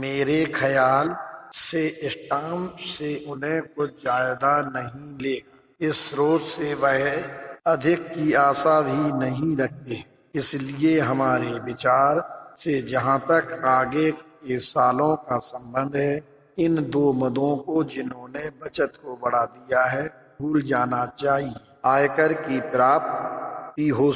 मेरे ख्याल से स्टाम्प से उन्हें कुछ ज्यादा नहीं लेगा। इस स्रोत से वह अधिक की आशा भी नहीं रखते। इसलिए हमारे विचार से जहां तक आगे के सालों का संबंध है, इन दो मदों को जिन्होंने बचत को बढ़ा दिया है भूल जाना चाहिए। आयकर की प्राप्ति हो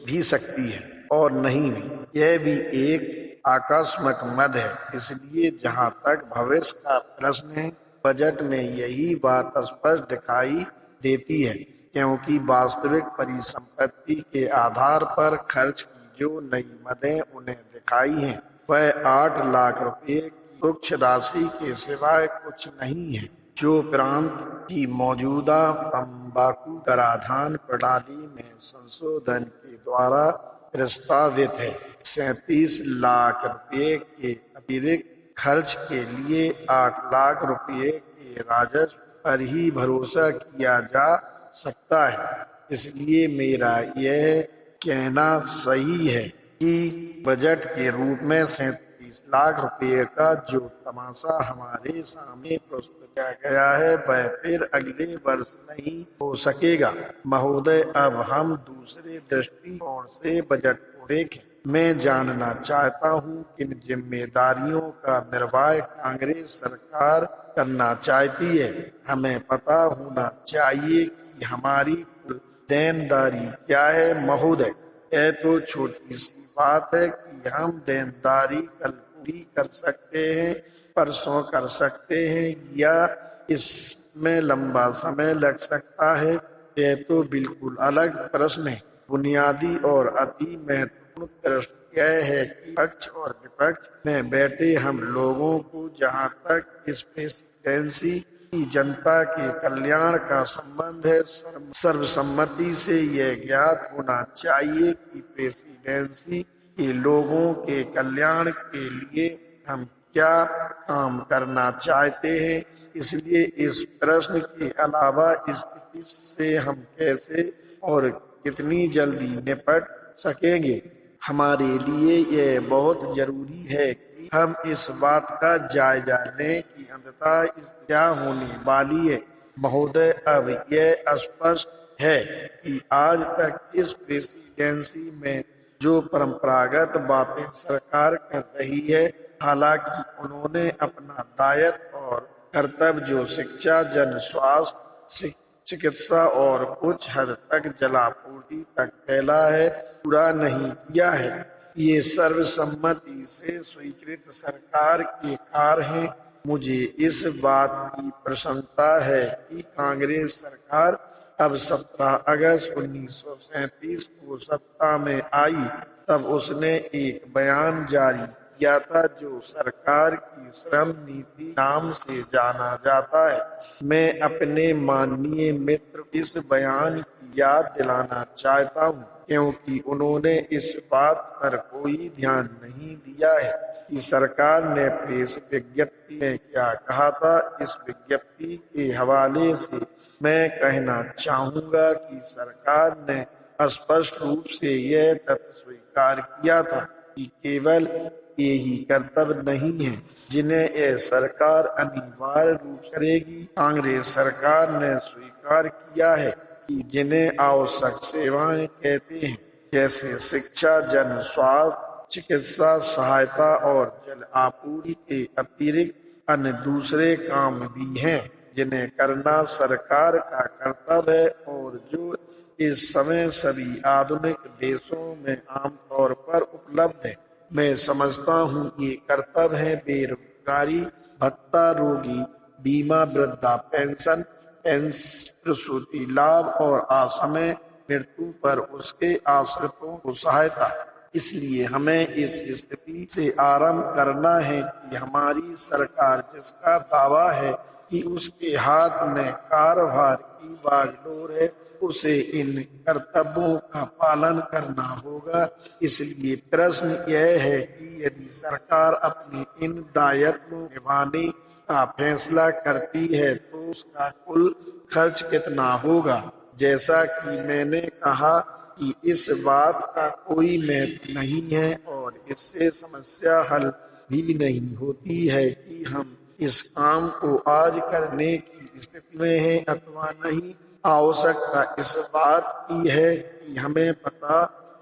भी सकती है और नहीं भी। यह भी एक आकस्मिक मद है। इसलिए जहां तक भविष्य का प्रश्न है, बजट में यही बात स्पष्ट दिखाई देती है, क्योंकि वास्तविक परिसंपत्ति के आधार पर खर्च की जो नई मदें उन्हें दिखाई हैं, वह 8 लाख रुपए की तुच्छ राशि के सिवाय कुछ नहीं है, जो प्रांत की मौजूदा तंबाकू कराधान प्रणाली में संशोधन के द्वारा प्रस्तावित है। 37 लाख रुपए के अतिरिक्त खर्च के लिए 8 लाख रुपए के राजस्व पर ही भरोसा किया जा सकता है। इसलिए मेरा यह कहना सही है कि बजट के रूप में 37 लाख रुपए का जो तमाशा हमारे सामने प्रस्तुत किया गया है, वह फिर अगले वर्ष नहीं हो सकेगा। महोदय, अब हम दूसरे दृष्टिकोण से बजट को देखें। मैं जानना चाहता हूं किन जिम्मेदारियों का निर्वाह कांग्रेस सरकार करना चाहती है। हमें पता होना चाहिए कि हमारी कुल देनदारी क्या है। महोदय, यह तो छोटी सी बात है कि हम देनदारी कल पूरी कर सकते हैं, परसों कर सकते हैं, या इसमें लंबा समय लग सकता है। यह तो बिल्कुल अलग प्रश्न है। बुनियादी और अति महत्वपूर्ण प्रश्न यह है कि पक्ष और विपक्ष में बैठे हम लोगों को जहां तक इस प्रेसिडेंसी की जनता के कल्याण का संबंध है, सर्वसम्मति से यह ज्ञात होना चाहिए कि प्रेसिडेंसी के लोगों के कल्याण के लिए हम क्या काम करना चाहते हैं। इसलिए इस प्रश्न के अलावा स्थिति से हम कैसे और कितनी जल्दी निपट सकेंगे, हमारे लिए यह बहुत जरूरी है कि हम इस बात का जायजा लें कि अंततः इस क्या होने वाली है। महोदय, अब यह स्पष्ट है कि आज तक इस प्रेसिडेंसी में जो परंपरागत बातें सरकार कर रही है, हालांकि उन्होंने अपना दायित्व और कर्तव्य जो शिक्षा, जन स्वास्थ्य, चिकित्सा और कुछ हद तक जलापूर्ति तक फैला है, पूरा नहीं किया है। ये सर्वसम्मति से स्वीकृत सरकार के कार्य हैं। मुझे इस बात की प्रसन्नता है कि कांग्रेस सरकार अब 17 अगस्त 1937 को सत्ता में आई। तब उसने एक बयान जारी किया था जो सरकार की श्रम नीति नाम से जाना जाता है। मैं अपने माननीय मित्र इस बयान की याद दिलाना चाहता हूँ, क्योंकि उन्होंने इस बात पर कोई ध्यान नहीं दिया है कि सरकार ने प्रेस विज्ञप्ति में क्या कहा था। इस विज्ञप्ति के हवाले से मैं कहना चाहूँगा कि सरकार ने स्पष्ट रूप से यह तथ्य स्वीकार किया था कि केवल यही कर्तव्य नहीं है जिन्हें यह सरकार अनिवार्य रूप से करेगी। कांग्रेस सरकार ने स्वीकार किया है कि जिन्हें आवश्यक सेवाएं कहते हैं, जैसे शिक्षा, जन स्वास्थ्य, चिकित्सा सहायता और जल आपूर्ति के अतिरिक्त अन्य दूसरे काम भी हैं जिन्हें करना सरकार का कर्तव्य है और जो इस समय सभी आधुनिक देशों में आमतौर पर उपलब्ध है। मैं समझता हूँ ये कर्तव्य है बेरोजगारी भत्ता, रोगी बीमा, वृद्धा पेंशन, प्रसूति लाभ और असमय मृत्यु पर उसके आश्रितों को सहायता। इसलिए हमें इस स्थिति से आरंभ करना है कि हमारी सरकार जिसका दावा है कि उसके हाथ में कार्यभार की बागडोर है, उसे इन कर्तव्यों का पालन करना होगा। इसलिए प्रश्न यह है कि यदि सरकार अपने इन दायित्वों निभाने का फैसला करती है तो उसका कुल खर्च कितना होगा। जैसा कि मैंने कहा कि इस बात का कोई महत्व नहीं है और इससे समस्या हल भी नहीं होती है कि हम इस काम को आज करने की स्थिति में हैं अथवा नहीं। आवश्यकता इस बात की है कि हमें पता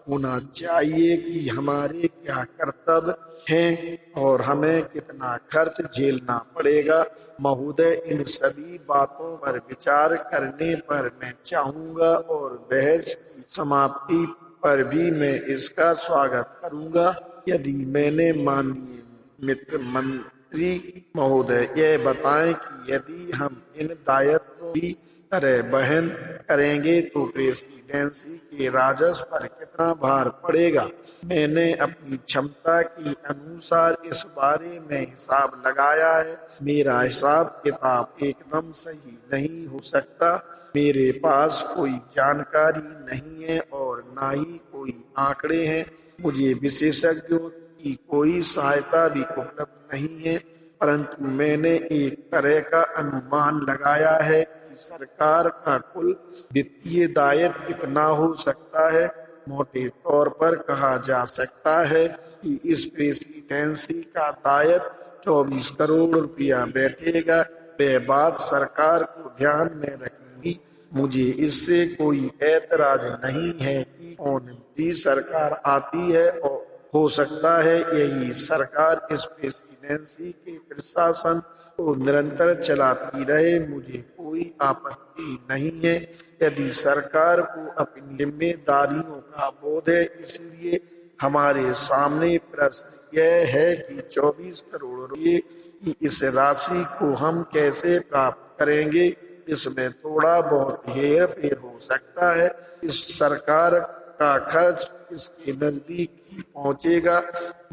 होना चाहिए कि हमारे क्या कर्तव्य हैं और हमें कितना खर्च झेलना पड़ेगा। महोदय, इन सभी बातों पर विचार करने पर मैं चाहूंगा और बहस की समाप्ति पर भी मैं इसका स्वागत करूंगा। यदि मैंने माननीय मित्र मंत्री महोदय यह बताएं कि यदि हम इन दायित्वों की तरह वहन करेंगे तो प्रेसिडेंसी के राजस्व पर कितना भार पड़ेगा। मैंने अपनी क्षमता के अनुसार इस बारे में हिसाब लगाया है। मेरा हिसाब किताब एकदम सही नहीं हो सकता। मेरे पास कोई जानकारी नहीं है और ना ही कोई आंकड़े हैं। मुझे विशेषज्ञों की कोई सहायता भी उपलब्ध नहीं है, परंतु मैंने एक तरह का अनुमान लगाया है कि सरकार का कुल वित्तीय दायित्व कितना हो सकता है। मोटे तौर पर कहा जा सकता है कि इस प्रेसिडेंसी का दायित्व 24 करोड़ रुपया बैठेगा। वह बात सरकार को ध्यान में रखनी। मुझे इससे कोई ऐतराज नहीं है कि कौन सी सरकार आती है और हो सकता है यही सरकार इस प्रेसिडेंसी के प्रशासन को निरंतर चलाती रहे। मुझे कोई आपत्ति नहीं है यदि सरकार को अपनी जिम्मेदारियों का बोध है। इसलिए हमारे सामने प्रश्न यह है कि 24 करोड़ रुपये की इस राशि को हम कैसे प्राप्त करेंगे। इसमें थोड़ा बहुत हेर फेर हो सकता है। इस सरकार का खर्च इसके नजदीक ही पहुंचेगा।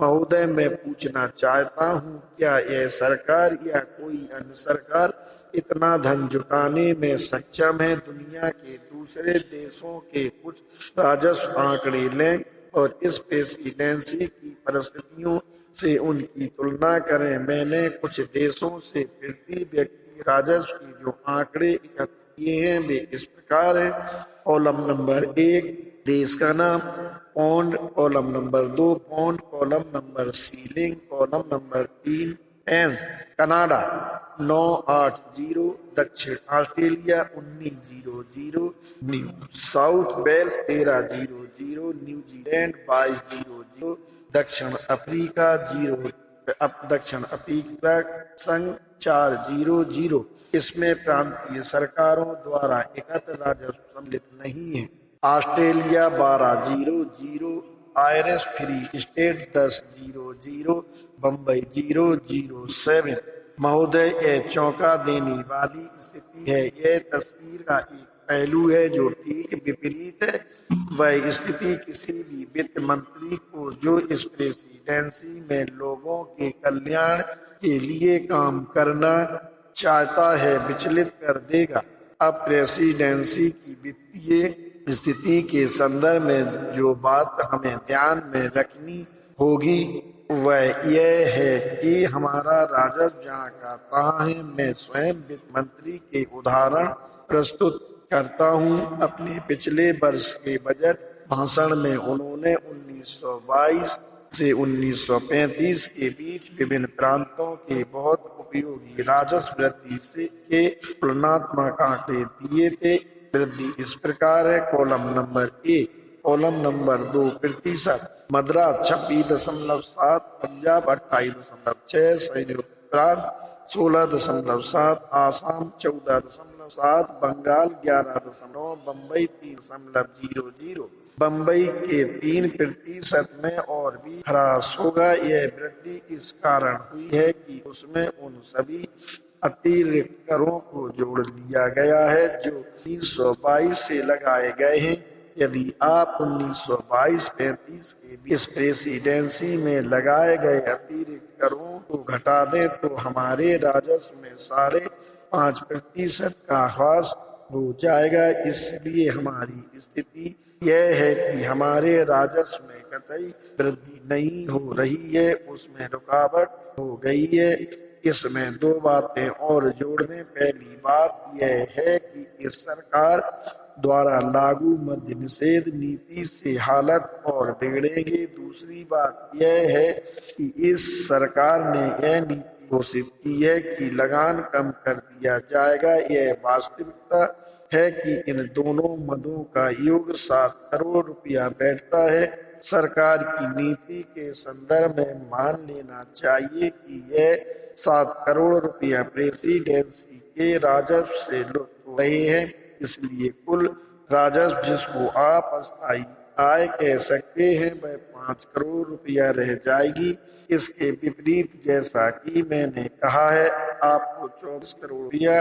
महोदय, मैं पूछना चाहता हूं, क्या यह सरकार या कोई अन्य सरकार इतना धन जुटाने में सक्षम है? दुनिया के दूसरे देशों के कुछ राजस्व आंकड़े लें और इस प्रेसिडेंसी की परिस्थितियों से उनकी तुलना करें। मैंने कुछ देशों से प्रति व्यक्ति राजस्व के जो आंकड़े एकत्र किए हैं वे इस प्रकार हैं। कॉलम नंबर 1 देश का नाम, pound. Column number 2 pound. Column number ceiling. Column number 3 pen. Canada 980। दक्षिण Australia 1900। New South Wales 1300। New Zealand 2200। दक्षिण अफ्रीका 0। दक्षिण अफ्रीका संघ 400। इसमें प्रांतीय सरकारों द्वारा एकत्र राजस्व सम्मिलित नहीं है। Australia 1200। Irish free state 1000। Bombay 007। महोदय, यह चौंका देने वाली स्थिति है। यह तस्वीर का एक पहलू है जो ठीक विपरीत है। वह स्थिति किसी भी वित्त मंत्री को जो इस प्रेसिडेंसी में लोगों के कल्याण के लिए काम करना चाहता है विचलित कर देगा। अब प्रेसिडेंसी की वित्तीय स्थिति के संदर्भ में जो बात हमें ध्यान में रखनी होगी वह यह है कि हमारा राजस्व जहाँ का तहाँ है। मैं स्वयं वित्त मंत्री के उदाहरण प्रस्तुत करता हूँ। अपने पिछले वर्ष के बजट भाषण में उन्होंने 1922 से 1935 के बीच विभिन्न प्रांतों के बहुत उपयोगी राजस्व वृद्धि से के तुलनात्मक आंकड़े दिए थे। वृद्धि इस प्रकार है। Column number 1। Column number 2% Madras 26.7, Punjab 28.6, संयुक्त प्रांत 16.7, आसाम 14.7, बंगाल 11.9, बम्बई 3.00। बम्बई के 3% में और भी ह्रास होगा। यह वृद्धि इस कारण हुई है कि उसमें उन सभी अतिरिक्त करों को जोड़ लिया गया है जो 1922 से लगाए गए हैं। यदि आप 1922-35 के इस प्रेसिडेंसी में लगाए गए अतिरिक्त करों को घटा दें तो हमारे राजस्व में 5.5% का ह्रास हो जाएगा। इसलिए हमारी स्थिति यह है कि हमारे राजस्व में कतई वृद्धि नहीं हो रही है, उसमें रुकावट हो गई है। इसमें दो बातें और जोड़ दें। पहली बात यह है कि इस सरकार द्वारा लागू मद्य निषेध नीति से हालत और बिगड़ेंगे। दूसरी बात यह है कि इस सरकार ने यह नीति घोषित की है कि लगान कम कर दिया जाएगा। यह वास्तविकता है कि इन दोनों मदों का योग 7 करोड़ रुपया बैठता है। सरकार की नीति के संदर्भ में मान लेना चाहिए कि यह 7 करोड़ रुपया प्रेसिडेंसी के राजस्व से लुप्त हो रहे हैं। इसलिए कुल राजस्व, जिसको आप अस्थायी आय कह सकते हैं, वह 5 करोड़ रुपया रह जाएगी। इसके विपरीत, जैसा कि मैंने कहा है, आपको 24 करोड़ रुपया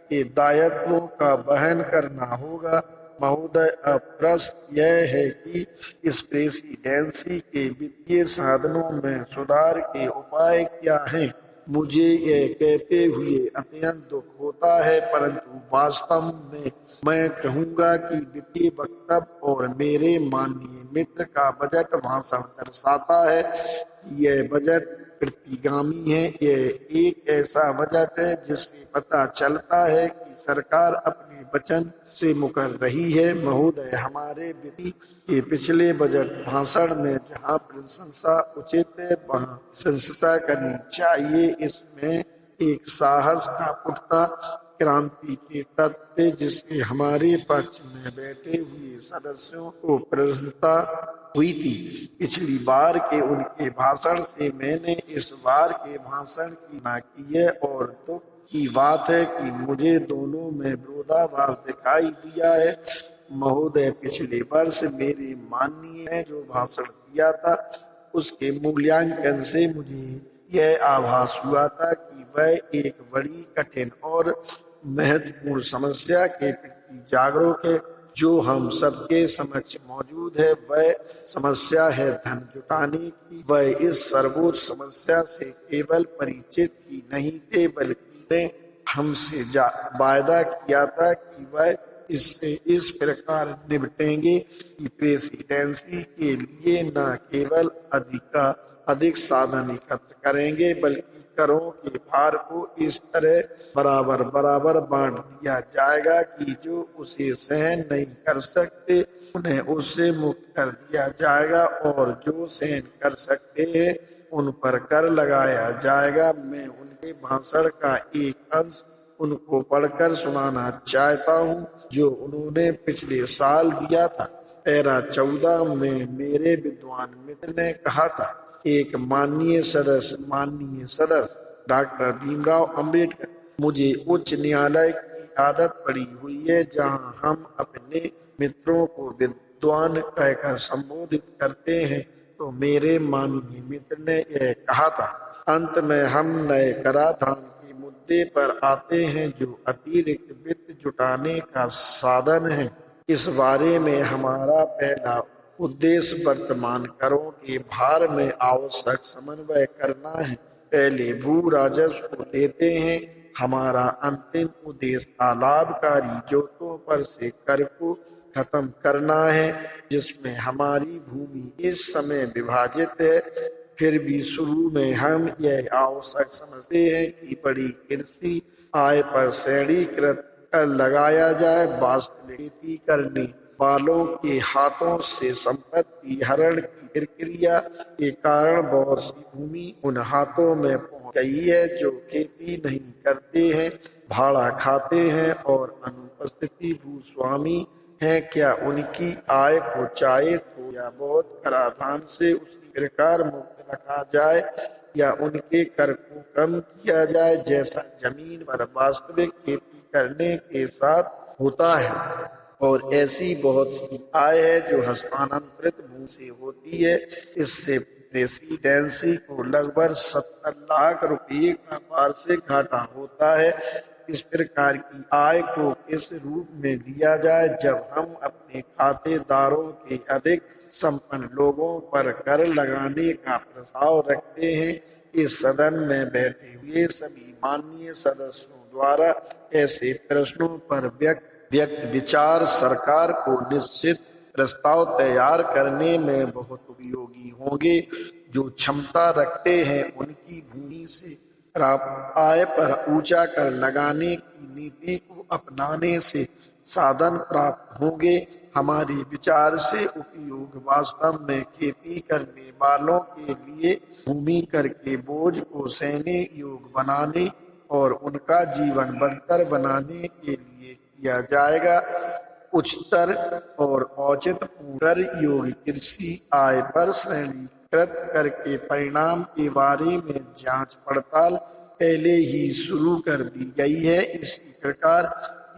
के दायित्वों का वहन करना होगा। महोदय, अब प्रश्न यह है कि इस प्रेसिडेंसी के वित्तीय साधनों में सुधार के उपाय क्या हैं। मुझे यह कहते हुए अत्यंत दुख होता है, परंतु वास्तव में मैं कहूँगा कि वित्तीय वक्तव्य और मेरे माननीय मित्र का बजट भाषण दर्शाता है कि यह बजट प्रतिगामी है। यह एक ऐसा बजट है जिससे पता चलता है कि सरकार अपने वचन से मुकर रही है। महोदय, हमारे वित्तीय के पिछले बजट भाषण में जहां प्रशंसा उचित है वहां प्रशंसा करनी चाहिए। इसमें एक साहस का पुख्ता क्रांति के तत्व जिससे हमारे पक्ष में बैठे हुए सदस्यों को प्रसन्नता हुई थी। पिछली बार के उनके भाषण से मैंने इस बार के भाषण की ना की है, और दुख की बात है कि मुझे दोनों में विरोधाभास दिखाई दिया है। महोदय, पिछले वर्ष मेरे माननीय ने जो भाषण दिया था उसके मूल्यांकन से मुझे यह आभास हुआ था कि वह एक बड़ी कठिन और महत्वपूर्ण समस्या के प्रति जागरूक है जो हम सबके समक्ष मौजूद है। वह समस्या है धन जुटाने की। वह इस सर्वोच्च समस्या से केवल परिचित ही नहीं थे, बल्कि ने हमसे वायदा किया था कि वह इससे इस प्रकार निपटेंगे कि प्रेसिडेंसी के लिए न केवल अधिक साधन एकत्र करेंगे, बल्कि करों के भार को इस तरह बराबर बराबर बांट दिया जाएगा कि जो उसे सहन नहीं कर सकते उन्हें उससे मुक्त कर दिया जाएगा, और जो सहन कर सकते हैं उन पर कर लगाया जाएगा। मैं उनके भाषण का एक अंश उनको पढ़कर सुनाना चाहता हूँ जो उन्होंने पिछले साल दिया था। पैरा 14 में मेरे विद्वान मित्र ने कहा था, एक माननीय सदस्य डॉक्टर भीमराव अंबेडकर, मुझे उच्च न्यायालय की आदत पड़ी हुई है जहाँ हम अपने मित्रों को विद्वान कहकर संबोधित करते हैं। तो मेरे माननीय मित्र ने यह कहा था, अंत में हम नए कराधान के मुद्दे पर आते हैं जो अतिरिक्त वित्त जुटाने का साधन है। इस बारे में हमारा पहला उद्देश्य वर्तमान करों के भार में आवश्यक समन्वय करना है। पहले भू राजस्व को लेते हैं। हमारा अंतिम उद्देश्य अलाभकारी जोतों पर से कर को खत्म करना है, जिसमें हमारी भूमि इस समय विभाजित है। फिर भी शुरू में हम यह आवश्यक समझते हैं कि बड़ी कृषि आय पर श्रेणीकृत कर लगाया जाए। वास्तविक खेती करने वालों के हाथों से संपत्ति हरण की प्रक्रिया के कारण बहुत सी भूमि उन हाथों में पहुंच गई है जो खेती नहीं करते हैं, भाड़ा खाते हैं और अनुपस्थिति भूस्वामी हैं। क्या उनकी आय को चाहे तो या बहुत कराधान से उसी प्रकार मुक्त रखा जाए या उनके कर को कम किया जाए जैसा जमीन पर वास्तविक खेती करने के साथ होता है। और ऐसी बहुत सी आय है जो हस्तांतरित भूमि से होती है। इससे प्रेसिडेंसी को लगभग 70 लाख रुपए का वार्षिक घाटा होता है। इस प्रकार की आय को इस रूप में लिया जाए जब हम अपने खातेदारों के अधिक संपन्न लोगों पर कर लगाने का प्रस्ताव रखते हैं। इस सदन में बैठे हुए सभी माननीय सदस्यों द्वारा ऐसे प्रश्नों पर व्यक्त विचार सरकार को निश्चित प्रस्ताव तैयार करने में बहुत उपयोगी होंगे। जो क्षमता रखते हैं उनकी भूमि से प्राप्त आय पर ऊंचा कर लगाने की नीति को अपनाने से साधन प्राप्त होंगे। हमारे विचार से उपयोग वास्तव में खेती करने वालों के लिए भूमि कर के बोझ को सहने योग्य बनाने और उनका जीवन बदतर बनाने के लिए किया जाएगा। उच्चतर और औचित्यपूर्ण कर योग्य कृषि आय पर श्रेणीकृत करके परिणाम के बारे में जांच पड़ताल पहले ही शुरू कर दी गई है। इसी प्रकार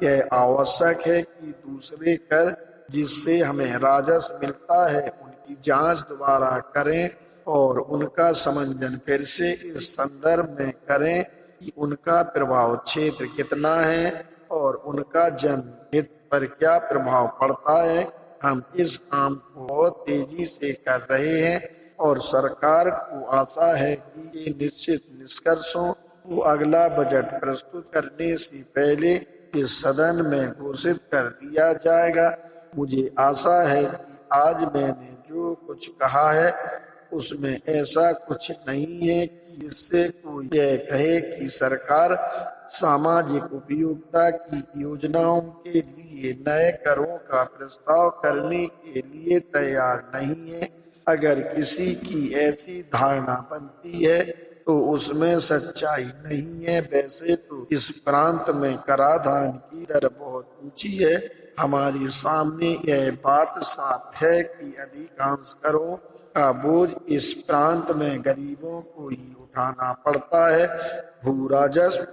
यह आवश्यक है कि दूसरे कर जिससे हमें राजस्व मिलता है उनकी जांच दोबारा करें और उनका समंजन फिर से इस संदर्भ में करें कि उनका प्रभाव क्षेत्र कितना है और उनका जनहित पर क्या प्रभाव पड़ता है। हम इस काम को बहुत तेजी से कर रहे हैं और सरकार को आशा है कि ये निश्चित निष्कर्षों को अगला बजट प्रस्तुत करने से पहले इस सदन में घोषित कर दिया जाएगा। मुझे आशा है कि आज मैंने जो कुछ कहा है उसमें ऐसा कुछ नहीं है कि जिससे कोई यह कहे कि सरकार सामाजिक उपयोगिता की योजनाओं के लिए नए करों का प्रस्ताव करने के लिए तैयार नहीं है। अगर किसी की ऐसी धारणा बनती है तो उसमें सच्चाई नहीं है। वैसे तो इस प्रांत में कराधान की दर बहुत ऊंची है। हमारे सामने यह बात साफ है कि अधिकांश करों का बोझ इस प्रांत में गरीबों को ही उठाना पड़ता है। भू राजस्व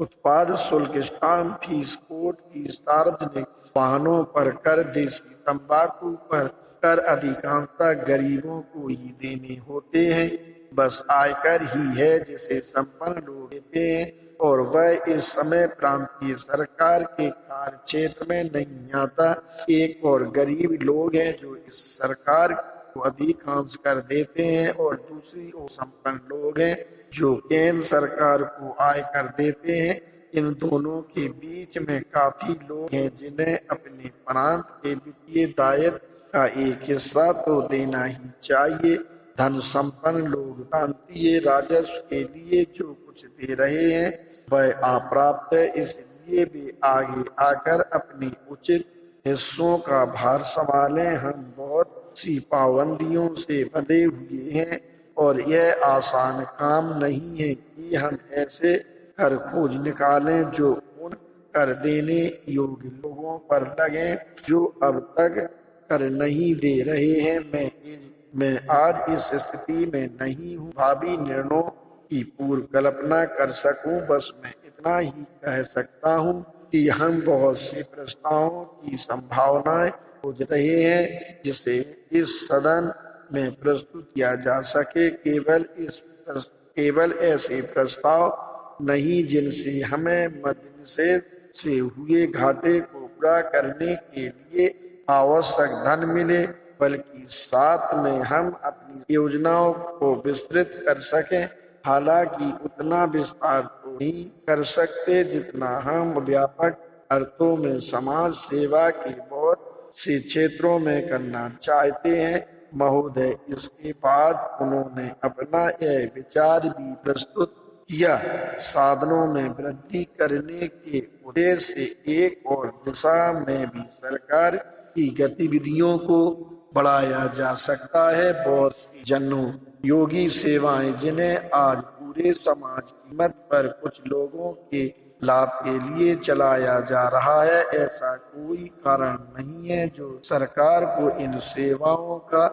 उत्पाद शुल्क स्टाम्प फीस कोर्ट फीस सार्वजनिक वाहनों पर कर देसी तंबाकू पर कर अधिकांशतः गरीबों को ही देने होते हैं। बस आयकर ही है जिसे संपन्न लोग देते हैं और वह इस समय प्रांतीय सरकार के कार्य क्षेत्र में नहीं आता। एक और गरीब लोग हैं जो इस सरकार को अधिकांश कर देते हैं और दूसरी ओर संपन्न लोग हैं जो केंद्र सरकार को आयकर देते हैं। इन दोनों के बीच में काफी लोग हैं जिन्हें अपने प्रांत के वित्तीय दायित्व का एक हिस्सा तो देना ही चाहिए। धन संपन्न लोग प्रांतीय राजस्व के लिए जो कुछ दे रहे हैं वह अप्राप्त है, इसलिए वे आगे आकर अपनी उचित हिस्सों का भार संभालें। हम बहुत सी पाबंदियों से बंधे हुए हैं और यह आसान काम नहीं है कि हम ऐसे कर खोज निकालें जो उन कर देने योग्य लोगों पर लगे जो अब तक कर नहीं दे रहे हैं। मैं आज इस स्थिति में नहीं हूँ भावी निर्णयों की पूर्व कल्पना कर सकूं। बस मैं इतना ही कह सकता हूँ कि हम बहुत से प्रस्तावों की संभावनाएं खोज रहे हैं जिसे इस सदन में प्रस्तुत किया जा सके। केवल ऐसे प्रस्ताव नहीं जिनसे हमें मद्देनजर से हुए घाटे को पूरा करने के लिए आवश्यक धन मिले, बल्कि साथ में हम अपनी योजनाओं को विस्तृत कर सकें। हालांकि उतना विस्तार तो नहीं कर सकते जितना हम व्यापक अर्थों में समाज सेवा के बहुत से क्षेत्रों में करना चाहते हैं। महोदय, इसके बाद उन्होंने अपना यह विचार भी प्रस्तुत किया। साधनों में वृद्धि करने के उद्देश्य से एक और दिशा में भी सरकार की गतिविधियों को बढ़ाया जा सकता है। बहुत सी जनोपयोगी सेवाएं जिन्हें आज पूरे समाज की मत पर कुछ लोगों के लाभ के लिए चलाया जा रहा है, ऐसा कोई कारण नहीं है जो सरकार को इन सेवाओं का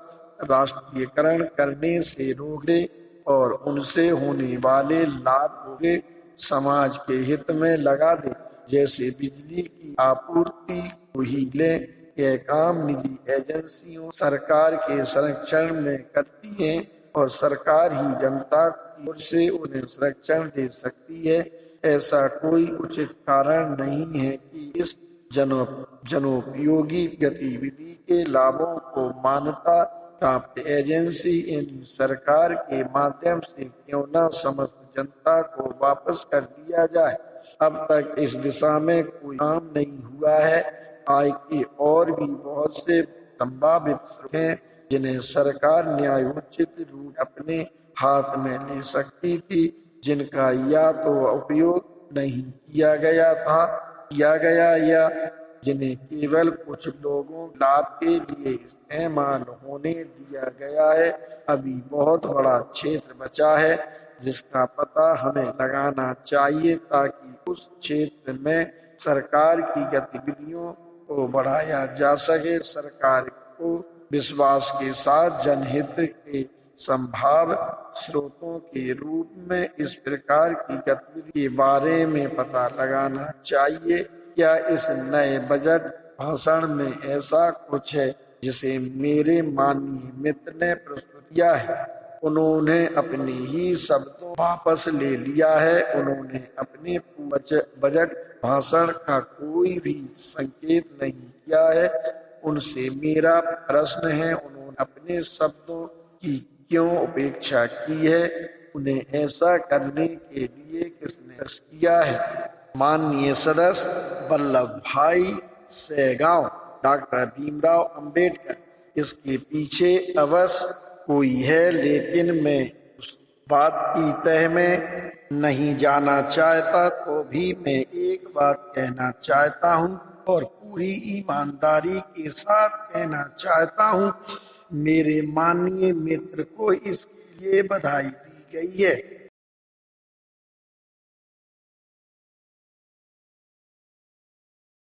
राष्ट्रीयकरण करने से रोक दे और उनसे होने वाले लाभ पूरे समाज के हित में लगा दे। जैसे बिजली की आपूर्ति को ही ले, यह काम निजी एजेंसियों सरकार के संरक्षण में करती हैं और सरकार ही जनता की ओर से उन्हें संरक्षण दे सकती है। ऐसा कोई उचित कारण नहीं है कि इस जनोपयोगी गतिविधि के लाभों को मान्यता प्राप्त एजेंसी यानी सरकार के माध्यम से क्यों न समस्त जनता को वापस कर दिया जाए। अब तक इस दिशा में कोई काम नहीं हुआ है। आय के और भी बहुत से संभावित स्रोत हैं जिन्हें सरकार न्यायोचित रूप अपने हाथ में ले सकती थी, जिनका या तो उपयोग नहीं किया गया था किया गया या जिन्हें केवल कुछ लोगों लाभ के लिए इस्तेमाल होने दिया गया है। अभी बहुत बड़ा क्षेत्र बचा है जिसका पता हमें लगाना चाहिए ताकि उस क्षेत्र में सरकार की गतिविधियों को बढ़ाया जा सके। सरकार को विश्वास के साथ जनहित के संभाव स्रोतों के रूप में इस प्रकार की गतिविधि के बारे में पता लगाना चाहिए। क्या इस नए बजट भाषण में ऐसा कुछ है जिसे मेरे माननीय मित्र ने प्रस्तुत किया है? उन्होंने अपने ही शब्दों वापस ले लिया है। उन्होंने अपने बजट भाषण का कोई भी संकेत नहीं किया है। उनसे मेरा प्रश्न है, उन्होंने अपने शब्दों की क्यों उपेक्षा की है? उन्हें ऐसा करने के लिए किसने किया है? माननीय सदस्य वल्लभ भाई सेगांव, डॉक्टर भीमराव अंबेडकर, इसके पीछे अवश्य कोई है, लेकिन मैं उस बात की तह में नहीं जाना चाहता। तो भी मैं एक बात कहना चाहता हूँ और पूरी ईमानदारी के साथ कहना चाहता हूँ। मेरे माननीय मित्र को इसके लिए बधाई दी गई है।